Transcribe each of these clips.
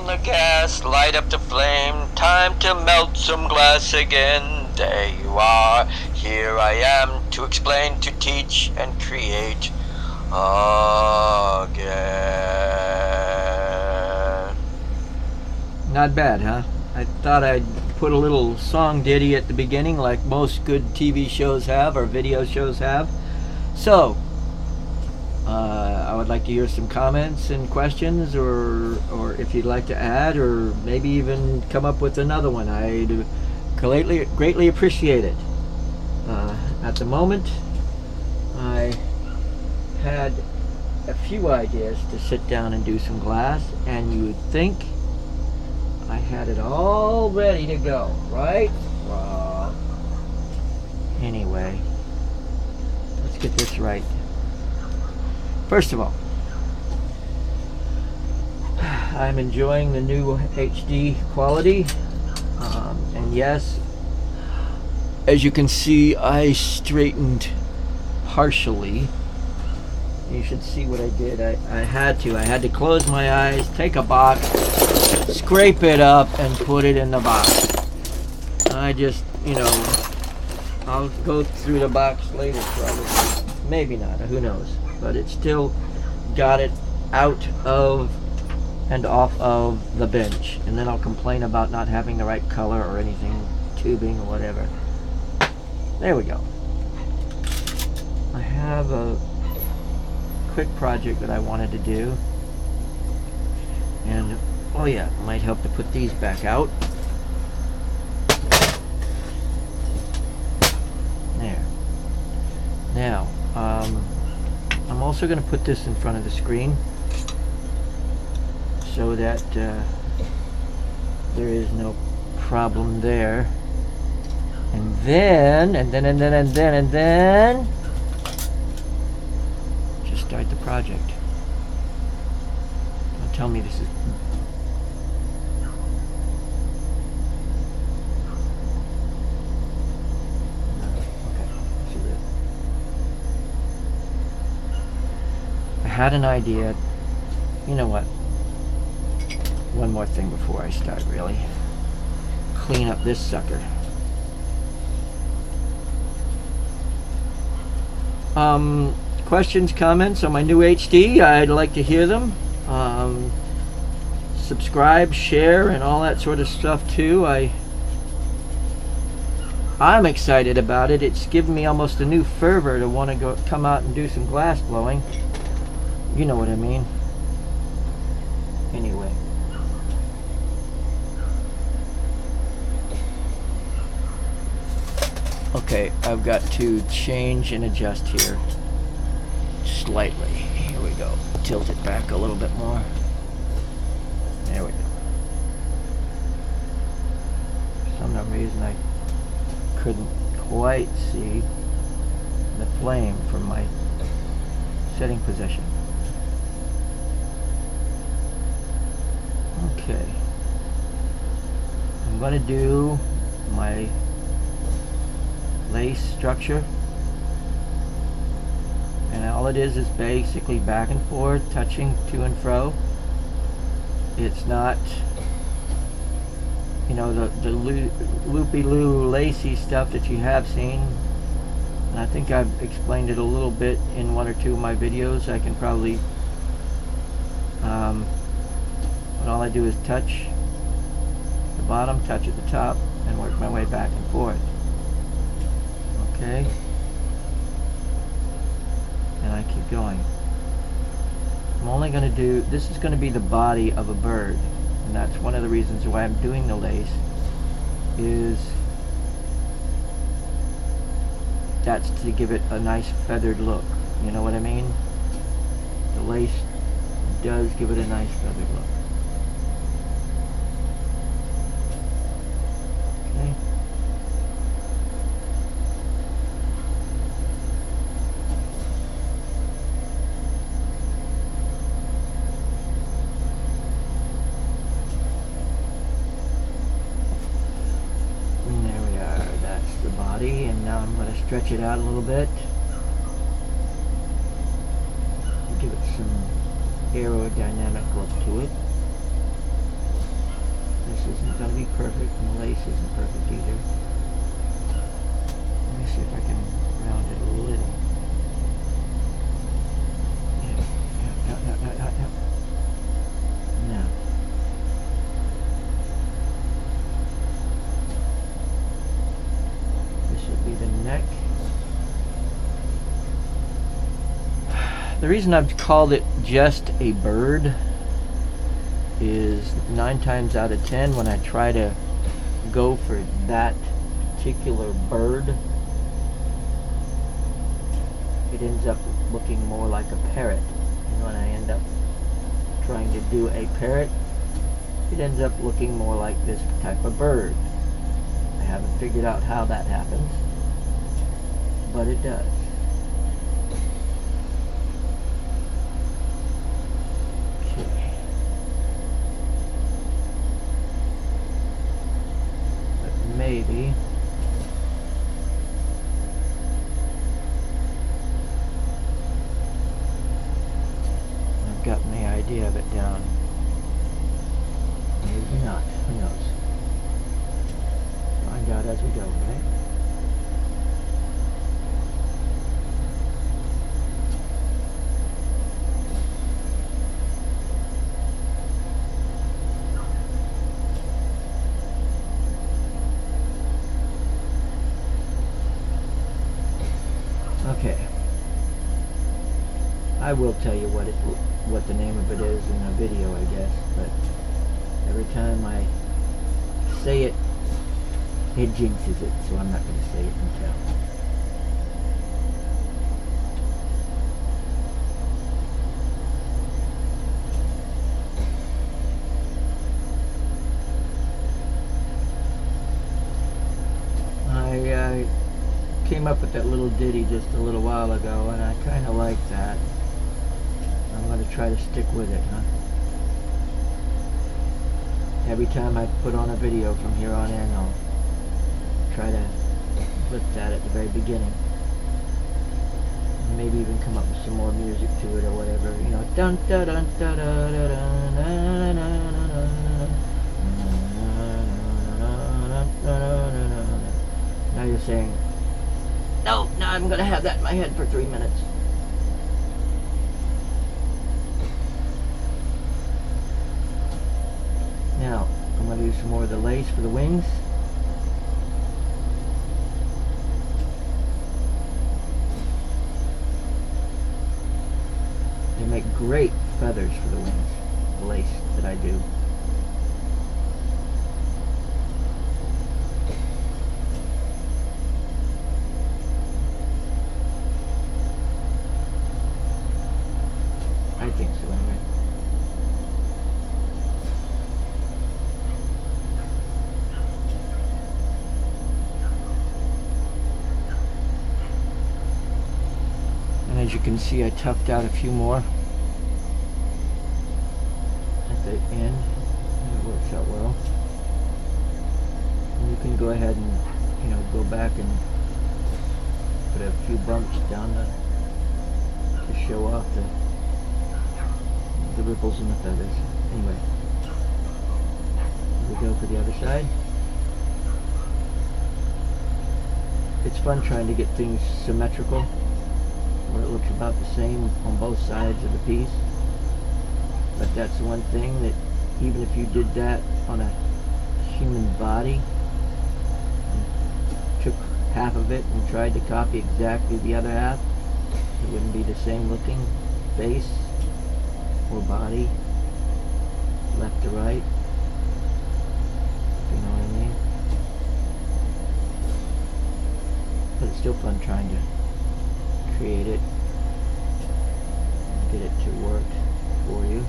on the gas, light up the flame, time to melt some glass again. There you are, here I am to explain, to teach, and create again. Not bad, huh? I thought I'd put a little song ditty at the beginning like most good TV shows have or video shows have. So, I would like to hear some comments and questions, or if you'd like to add, or maybe even come up with another one. I'd greatly appreciate it. At the moment, I had a few ideas to sit down and do some glass, and you would think I had it all ready to go, right? Well, anyway, let's get this right. First of all, I'm enjoying the new HD quality, and yes, as you can see, I straightened partially. You should see what I did. I had to close my eyes, take a box, scrape it up, and put it in the box. I just, I'll go through the box later probably. Maybe not, who knows. But it still got it out of and off of the bench. And then I'll complain about not having the right color or anything, tubing or whatever. There we go. I have a quick project that I wanted to do. And, oh yeah, it might help to put these back out. There. Now, I'm also going to put this in front of the screen so that there is no problem there. And then just start the project. Don't tell me this is... I had an idea. You know what? One more thing before I start, really. Clean up this sucker. Questions, comments on my new HD? I'd like to hear them. Subscribe, share, and all that sort of stuff too. I'm excited about it. It's given me almost a new fervor to want to come out and do some glass blowing. You know what I mean. Anyway. Okay, I've got to change and adjust here slightly. Here we go. Tilt it back a little bit more. There we go. For some reason I couldn't quite see the flame from my setting position. Okay. I'm going to do my lace structure, and all it is basically back and forth, touching to and fro. It's not, the loopy-loo lacy stuff that you have seen. And I think I've explained it a little bit in one or two of my videos. I can probably, but all I do is touch the bottom, touch at the top, and work my way back and forth. Okay, and I keep going. I'm only going to do, this is going to be the body of a bird, and that's one of the reasons why I'm doing the lace, is that's to give it a nice feathered look. You know what I mean? The lace does give it a nice feathered look. Okay. And now I'm going to stretch it out a little bit. Give it some aerodynamic look to it. isn't going to be perfect, and the lace isn't perfect either. Let me see if I can round it a little. Yeah. Now. This would be the neck. The reason I've called it just a bird is 9 times out of 10 when I try to go for that particular bird, it ends up looking more like a parrot. And when I end up trying to do a parrot, it ends up looking more like this type of bird. I haven't figured out how that happens, but it does. Maybe I've gotten the idea of it down. Maybe not. Who knows? Find out as we go, right? Okay, I will tell you what the name of it is in the video, I guess, but every time I say it, it jinxes it, so I'm not going to say it until. I came up with that little ditty just a little while ago, and I kind of like that. I'm going to try to stick with it, huh? Every time I put on a video from here on in, I'll try to put that at the very beginning. Maybe even come up with some more music to it or whatever, you know. Dun dun dun dun dun dun dun. Now you're saying, no, now I'm going to have that in my head for 3 minutes. Now, I'm going to use some more of the lace for the wings. They make great feathers for the wings, the lace that I do. I think so, anyway. And as you can see, I toughed out a few more at the end, and it works out well. And you can go ahead and, you know, go back and put a few bumps down to show off the ripples and the feathers. Anyway, here we go for the other side. It's fun trying to get things symmetrical, where it looks about the same on both sides of the piece. But that's one thing that even if you did that on a human body, and took half of it and tried to copy exactly the other half, it wouldn't be the same looking face or body, left to right, if you know what I mean. But it's still fun trying to create it and get it to work for you.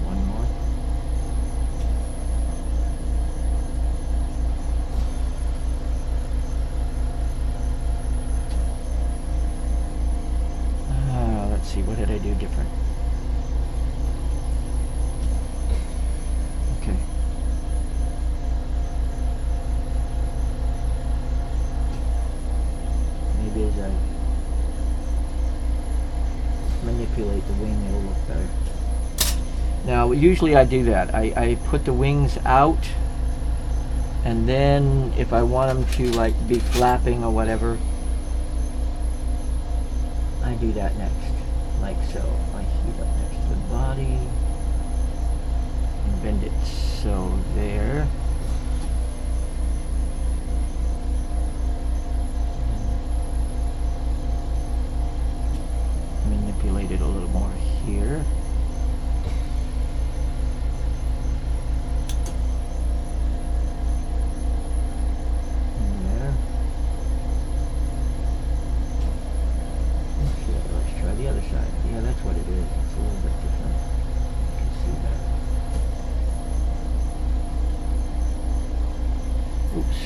One more. Let's see, what did I do different? Okay. manipulate the wing, it'll look better. Now, usually I do that. I put the wings out, and then if I want them to like be flapping or whatever, I do that next, like so. I heat up next to the body and bend it so there. Manipulate it a little more here. The other side. Yeah, that's what it is. It's a little bit different. You can see that. Oops.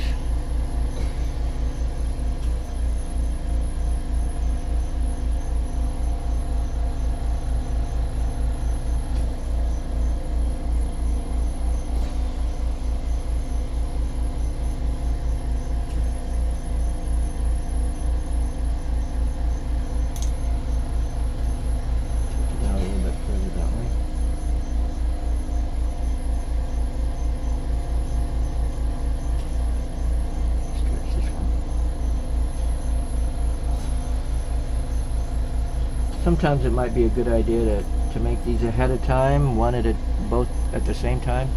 Sometimes it might be a good idea to make these ahead of time, both at the same time.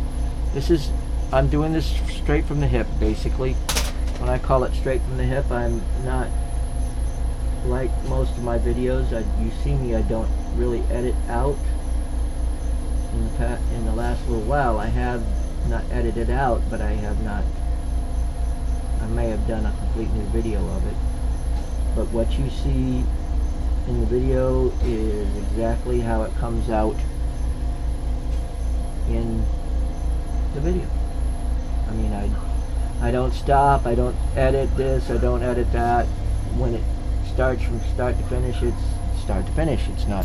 I'm doing this straight from the hip, basically. When I call it straight from the hip, I'm not like most of my videos. You see me, I don't really edit out. In the last little while, I have not edited out, but I may have done a complete new video of it. But what you see in the video is exactly how it comes out in the video. I mean, I don't stop, I don't edit this, I don't edit that. When it starts from start to finish, it's start to finish. It's not.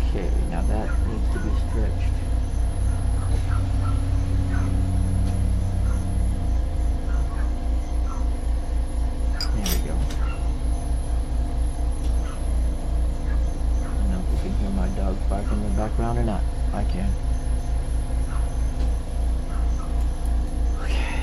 Okay, now that needs to be stretched. There we go. My dog barking in the background or not? I can. Okay.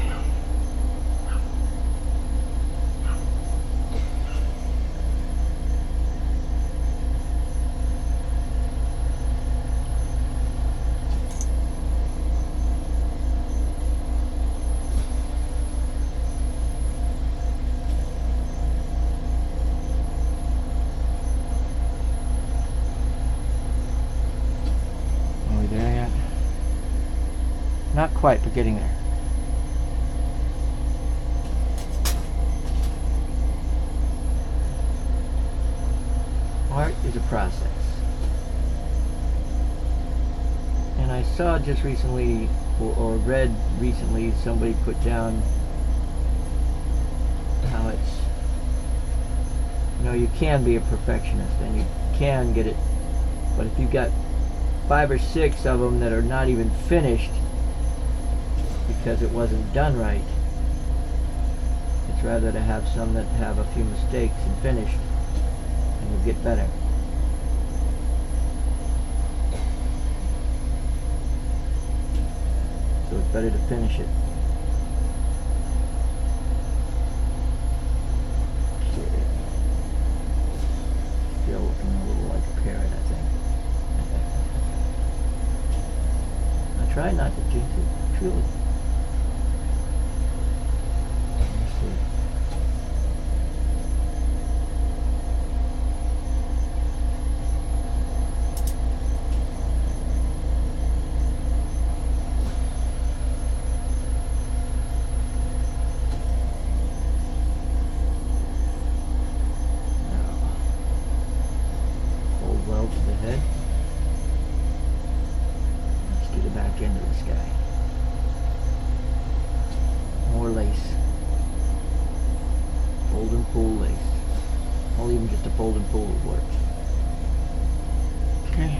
Not quite, but getting there. Art is a process. And I saw just recently, or read recently, somebody put down how it's, you can be a perfectionist and you can get it, but if you've got 5 or 6 of them that are not even finished, because it wasn't done right, it's rather to have some that have a few mistakes and finished, and you'll get better. So it's better to finish it. Okay. Still looking a little like a parrot, I think. I try not to jinx it, truly. Into the sky. More lace. Fold and pull lace. Or even just a fold and pull would work. Okay.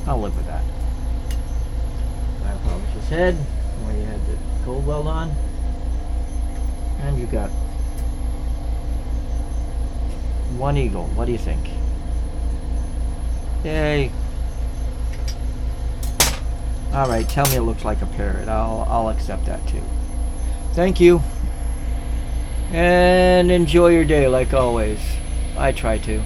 I'll live with that. I'll polish his head where you had the cold weld on. And you got one eagle. What do you think? Yay. Alright, tell me it looks like a parrot. I'll accept that too. Thank you. And enjoy your day like always. I try to.